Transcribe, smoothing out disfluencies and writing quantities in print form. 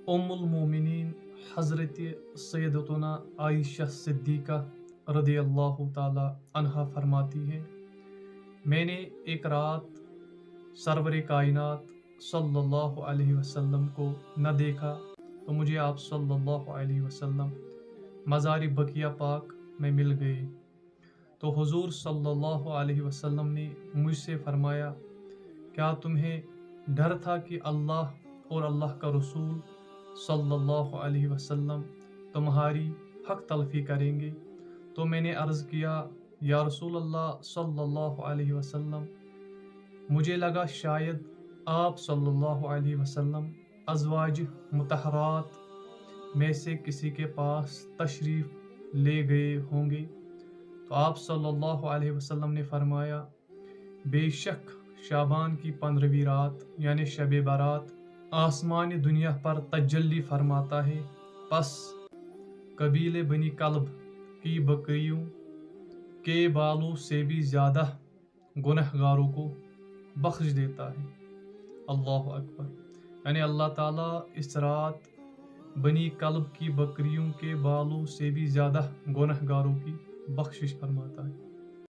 ام المومنین حضرت سیدتنا عائشہ صدیقہ رضی اللہ تعالی عنہا فرماتی ہے، میں نے ایک رات سرور کائنات صلی اللہ علیہ وسلم کو نہ دیکھا تو مجھے آپ صلی اللہ علیہ وسلم مزار بقیہ پاک میں مل گئے، تو حضور صلی اللہ علیہ وسلم نے مجھ سے فرمایا، کیا تمہیں ڈر تھا کہ اللہ اور اللہ کا رسول صلی اللہ علیہ وسلم تمہاری حق تلفی کریں گے؟ تو میں نے عرض کیا، یا رسول اللہ صلی اللہ علیہ وسلم، مجھے لگا شاید آپ صلی اللہ علیہ وسلم ازواج مطہرات میں سے کسی کے پاس تشریف لے گئے ہوں گے۔ تو آپ صلی اللہ علیہ وسلم نے فرمایا، بے شک شعبان کی 15ویں رات یعنی شب برات آسمان دنیا پر تجلی فرماتا ہے، پس قبیلے بنی کلب کی بکریوں کے بالوں سے بھی زیادہ گنہگاروں کو بخش دیتا ہے۔ اللہ اکبر، یعنی اللہ تعالیٰ اس رات بنی کلب کی بکریوں کے بالوں سے بھی زیادہ گنہگاروں کی بخشش فرماتا ہے۔